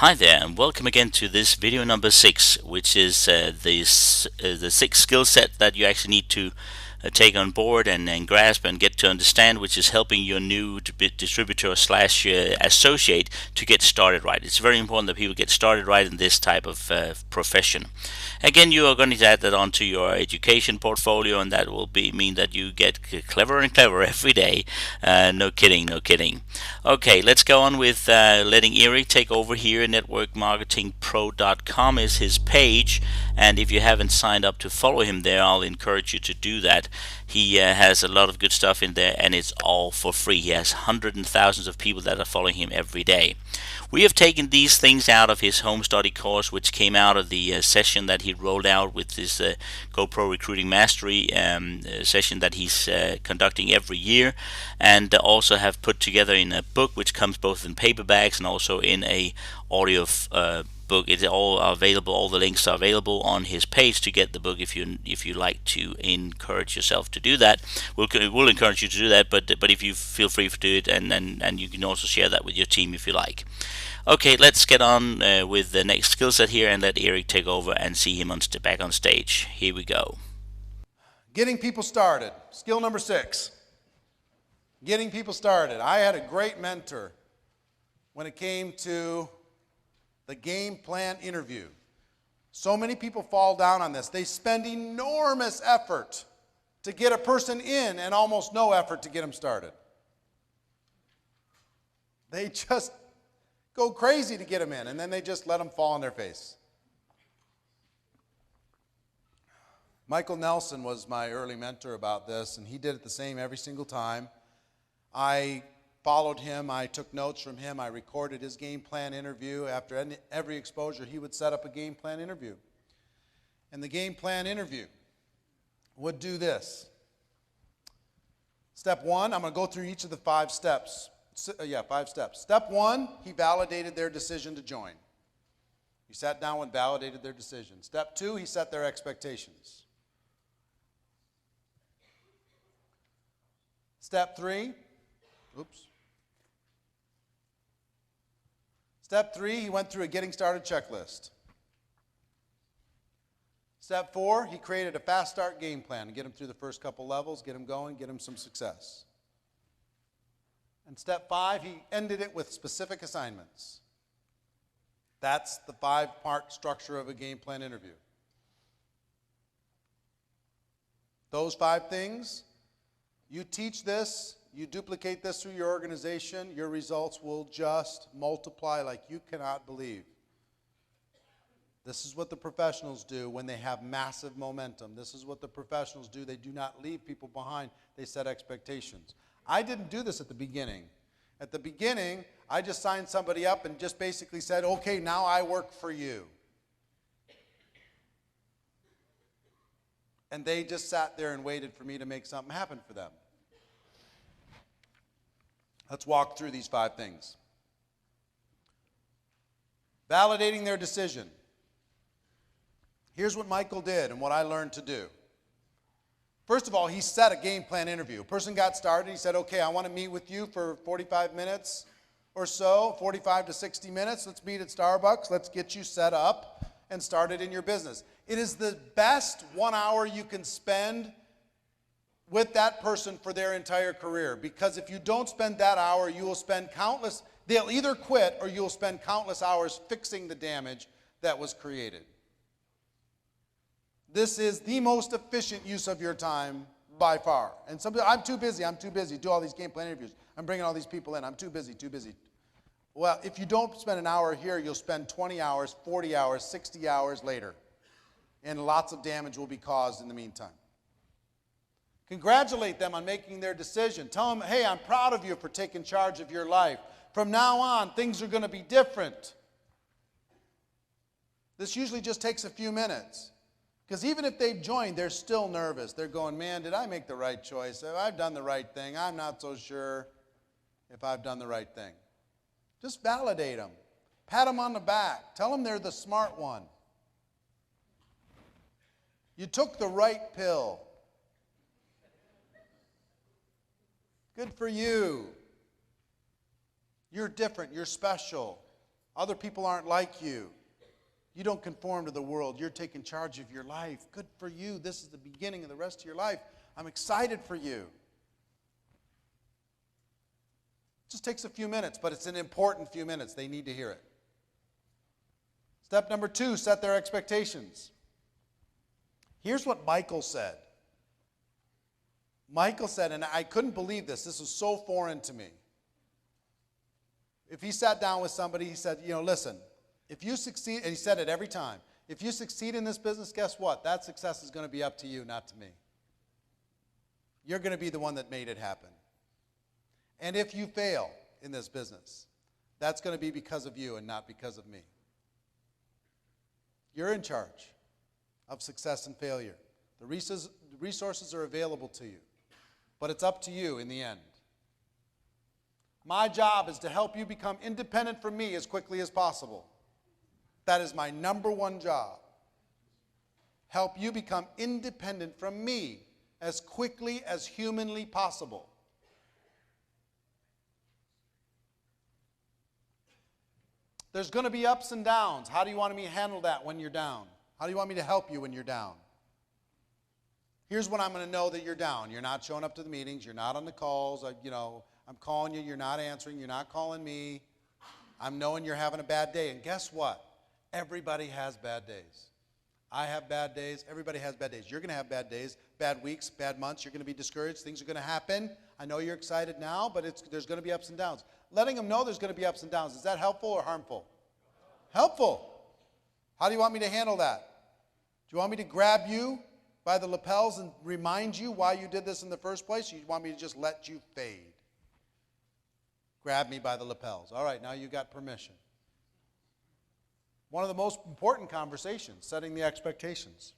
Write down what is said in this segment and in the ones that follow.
Hi there, and welcome again to this video number 6, which is the 6 skill set that you actually need to take on board and grasp and get to understand, which is helping your new distributor slash associate to get started right. It's very important that people get started right in this type of profession. Again, you are going to add that onto your education portfolio, and that will mean that you get cleverer and cleverer every day. No kidding, no kidding. Okay, let's go on with letting Eric take over here. Networkmarketingpro.com is his page, and if you haven't signed up to follow him there, I'll encourage you to do that. He has a lot of good stuff in there, and it's all for free. He has hundreds and thousands of people that are following him every day. We have taken these things out of his home study course, which came out of the session that he rolled out with his GoPro Recruiting Mastery session that he's conducting every year, and also have put together in a book which comes both in paperbacks and also in a audio book. It's all available. All the links are available on his page to get the book if you like to encourage yourself to do that. We'll encourage you to do that, but if you feel free to do it, and you can also share that with your team if you like. Okay, let's get on with the next skill set here and let Eric take over and see him back on stage. Here we go. Getting people started. Skill number 6. Getting people started. I had a great mentor when it came to the game plan interview. So many people fall down on this. They spend enormous effort to get a person in and almost no effort to get them started. They just go crazy to get them in, and then they just let them fall on their face. Michael Nelson was my early mentor about this, and he did it the same every single time. I followed him. I took notes from him. I recorded his game plan interview. After every exposure, he would set up a game plan interview. And the game plan interview would do this. Step 1, I'm going to go through each of the 5 steps. 5 steps. Step 1, he validated their decision to join. He sat down and validated their decision. Step 2, he set their expectations. Step 3, Step 3, he went through a getting started checklist. Step 4, he created a fast start game plan to get him through the first couple levels, get him going, get him some success. And step 5, he ended it with specific assignments. That's the 5-part structure of a game plan interview. Those 5 things, you teach this, you duplicate this through your organization, your results will just multiply like you cannot believe. This is what the professionals do when they have massive momentum. This is what the professionals do. They do not leave people behind. They set expectations. I didn't do this at the beginning. At the beginning, I just signed somebody up and just basically said, okay, now I work for you. And they just sat there and waited for me to make something happen for them. Let's walk through these 5 things. Validating their decision. Here's what Michael did and what I learned to do. First of all, he set a game plan interview. A person got started. He said, okay, I want to meet with you for 45 minutes or so, 45 to 60 minutes. Let's meet at Starbucks. Let's get you set up and started in your business. It is the best 1 hour you can spend with that person for their entire career, because if you don't spend that hour, you will spend they'll either quit or you'll spend countless hours fixing the damage that was created. This is the most efficient use of your time by far. And I'm too busy to do all these game plan interviews. I'm bringing all these people in. I'm too busy. Well, if you don't spend an hour here, you'll spend 20 hours, 40 hours, 60 hours later. And lots of damage will be caused in the meantime. Congratulate them on making their decision. Tell them, hey, I'm proud of you for taking charge of your life. From now on, things are going to be different. This usually just takes a few minutes. Because even if they've joined, they're still nervous. They're going, man, did I make the right choice? Have I done the right thing? I'm not so sure if I've done the right thing. Just validate them. Pat them on the back. Tell them they're the smart one. You took the right pill. Good for you. You're different. You're special. Other people aren't like you. You don't conform to the world. You're taking charge of your life. Good for you. This is the beginning of the rest of your life. I'm excited for you. It just takes a few minutes, but it's an important few minutes. They need to hear it. Step number 2, set their expectations. Here's what Michael said. Michael said, and I couldn't believe this. This was so foreign to me. If he sat down with somebody, he said, listen, if you succeed, and he said it every time, if you succeed in this business, guess what? That success is going to be up to you, not to me. You're going to be the one that made it happen. And if you fail in this business, that's going to be because of you and not because of me. You're in charge of success and failure. The resources are available to you, but it's up to you in the end. My job is to help you become independent from me as quickly as possible. That is my number one job. Help you become independent from me as quickly as humanly possible. There's going to be ups and downs. How do you want me to handle that when you're down? How do you want me to help you when you're down? Here's when I'm going to know that you're down. You're not showing up to the meetings. You're not on the calls. I'm calling you. You're not answering. You're not calling me. I'm knowing you're having a bad day. And guess what? Everybody has bad days. I have bad days. Everybody has bad days. You're going to have bad days, bad weeks, bad months. You're going to be discouraged. Things are going to happen. I know you're excited now, but there's going to be ups and downs. Letting them know there's going to be ups and downs. Is that helpful or harmful? Helpful. How do you want me to handle that? Do you want me to grab you by the lapels and remind you why you did this in the first place? Or you want me to just let you fade? Grab me by the lapels. All right, now you got permission. One of the most important conversations, setting the expectations.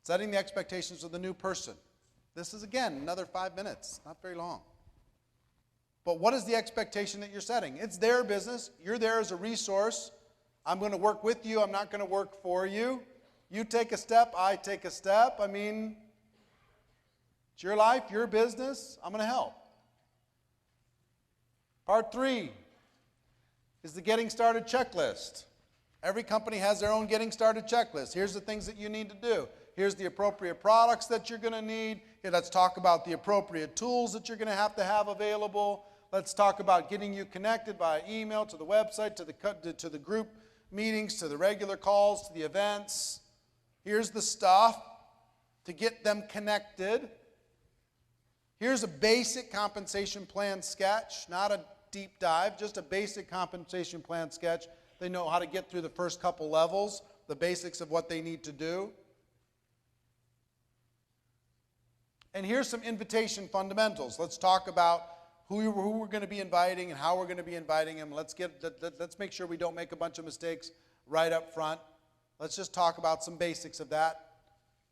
Setting the expectations of the new person. This is, again, another 5 minutes, not very long. But what is the expectation that you're setting? It's their business. You're there as a resource. I'm going to work with you. I'm not going to work for you. You take a step, I take a step. It's your life, your business. I'm going to help. Part 3 is the getting started checklist. Every company has their own getting started checklist. Here's the things that you need to do. Here's the appropriate products that you're going to need. Here, let's talk about the appropriate tools that you're going to have available. Let's talk about getting you connected by email, to the website, to the group meetings, to the regular calls, to the events. Here's the stuff to get them connected. Here's a basic compensation plan sketch, not a deep dive, just a basic compensation plan sketch. They know how to get through the first couple levels, the basics of what they need to do. And here's some invitation fundamentals. Let's talk about who we're going to be inviting and how we're going to be inviting them. Let's make sure we don't make a bunch of mistakes right up front. Let's just talk about some basics of that.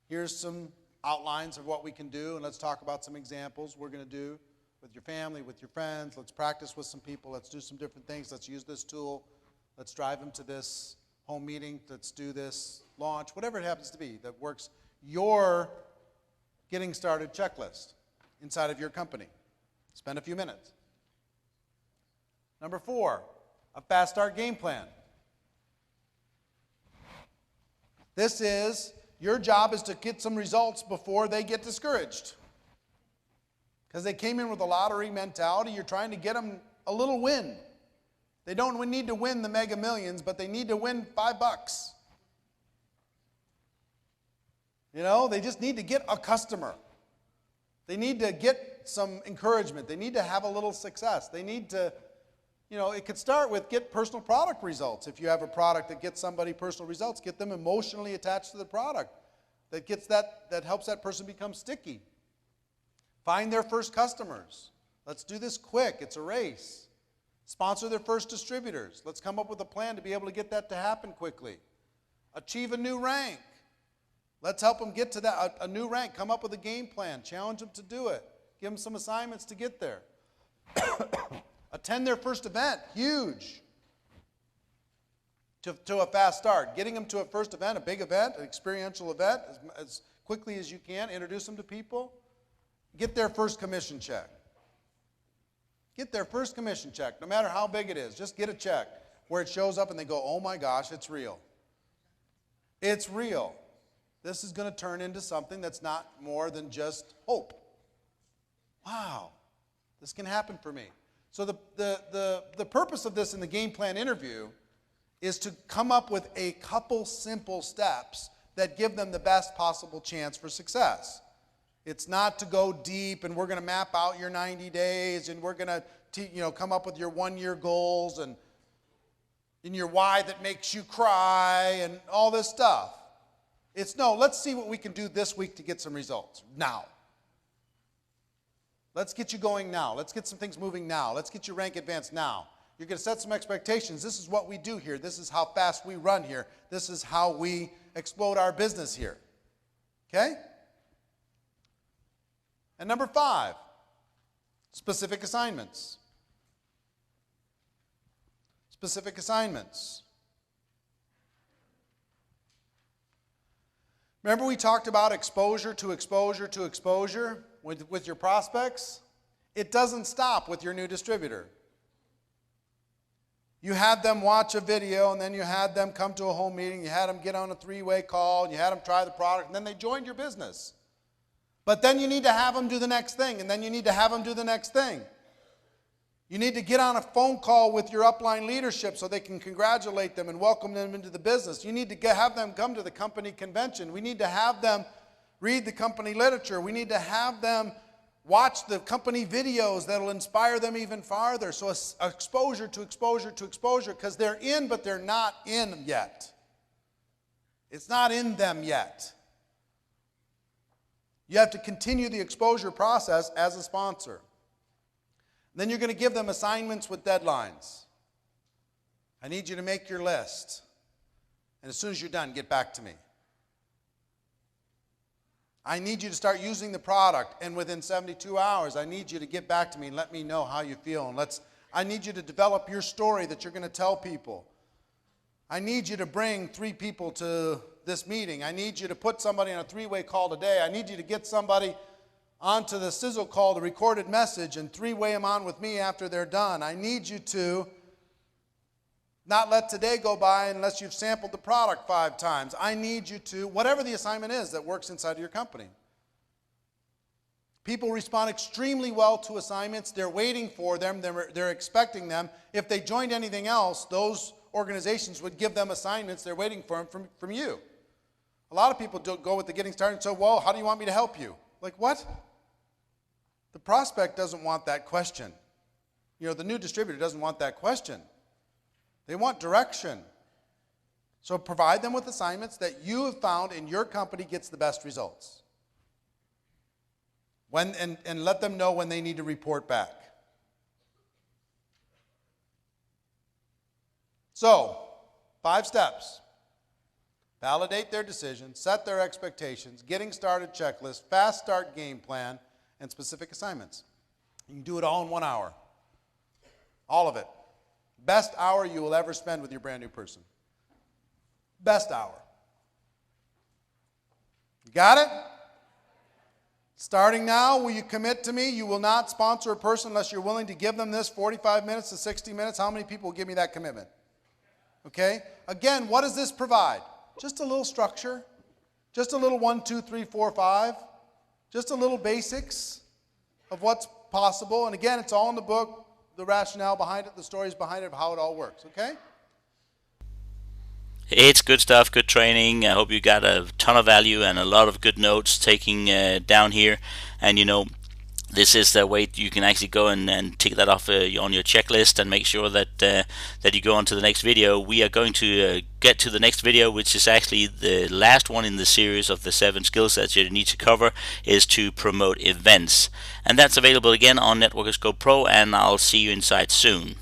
Here's some outlines of what we can do, and let's talk about some examples we're going to do with your family, with your friends. Let's practice with some people. Let's do some different things. Let's use this tool. Let's drive them to this home meeting. Let's do this launch, whatever it happens to be that works. Your getting started checklist inside of your company. Spend a few minutes. Number 4, a fast start game plan. This is, your job is to get some results before they get discouraged. Because they came in with a lottery mentality. You're trying to get them a little win. They don't need to win the mega millions, but they need to win $5. They just need to get a customer. They need to get some encouragement. They need to have a little success. They need to, it could start with get personal product results. If you have a product that gets somebody personal results, get them emotionally attached to the product. That helps that person become sticky. Find their first customers. Let's do this quick. It's a race. Sponsor their first distributors. Let's come up with a plan to be able to get that to happen quickly. Achieve a new rank. Let's help them get to that, a new rank. Come up with a game plan. Challenge them to do it. Give them some assignments to get there. Attend their first event. Huge. To a fast start. Getting them to a first event, a big event, an experiential event, as quickly as you can. Introduce them to people. Get their first commission check. Get their first commission check, no matter how big it is. Just get a check. where it shows up and they go, oh my gosh, it's real. It's real. This is going to turn into something that's not more than just hope. Wow, this can happen for me. So the purpose of this in the game plan interview is to come up with a couple simple steps that give them the best possible chance for success. It's not to go deep and we're going to map out your 90 days and we're going to come up with your 1-year goals and your why that makes you cry and all this stuff. It's no, let's see what we can do this week to get some results now. Let's get you going now. Let's get some things moving now. Let's get your rank advanced now. You're going to set some expectations. This is what we do here. This is how fast we run here. This is how we explode our business here. Okay? And number 5, specific assignments. Specific assignments. Remember we talked about exposure to exposure to exposure with your prospects? It doesn't stop with your new distributor. You had them watch a video, and then you had them come to a home meeting, you had them get on a 3-way call, and you had them try the product, and then they joined your business. But then you need to have them do the next thing, and then you need to have them do the next thing. You need to get on a phone call with your upline leadership so they can congratulate them and welcome them into the business. You need to have them come to the company convention. We need to have them read the company literature. We need to have them watch the company videos that will inspire them even farther. So exposure to exposure to exposure, because they're in, but they're not in yet. It's not in them yet. You have to continue the exposure process as a sponsor. Then you're going to give them assignments with deadlines. I need you to make your list. And as soon as you're done, get back to me. I need you to start using the product, and within 72 hours, I need you to get back to me and let me know how you feel. And I need you to develop your story that you're going to tell people. I need you to bring 3 people to this meeting. I need you to put somebody on a 3-way call today. I need you to get somebody onto the sizzle call, the recorded message, and 3-way them on with me after they're done. I need you to not let today go by unless you've sampled the product 5 times. I need you to, whatever the assignment is that works inside of your company. People respond extremely well to assignments. They're waiting for them. They're expecting them. If they joined anything else, those organizations would give them assignments. They're waiting for them from you. A lot of people don't go with the getting started and say, well, how do you want me to help you? Like, what? The prospect doesn't want that question. The new distributor doesn't want that question. They want direction. So provide them with assignments that you have found in your company gets the best results. And let them know when they need to report back. So, 5 steps. Validate their decision, set their expectations, getting started checklist, fast start game plan, and specific assignments. You can do it all in 1 hour. All of it. Best hour you will ever spend with your brand new person. Best hour. You got it? Starting now, will you commit to me? You will not sponsor a person unless you're willing to give them this 45 minutes to 60 minutes. How many people will give me that commitment? Okay? Again, what does this provide? Just a little structure. Just a little 1, 2, 3, 4, 5. Just a little basics of what's possible. And again, it's all in the book, the rationale behind it, the stories behind it, of how it all works. Okay? It's good stuff, good training. I hope you got a ton of value and a lot of good notes taking down here. And this is the way you can actually go and tick that off on your checklist and make sure that that you go on to the next video. We are going to get to the next video, which is actually the last one in the series of the 7 skill sets you need to cover, is to promote events. And that's available again on Networkers Go Pro, and I'll see you inside soon.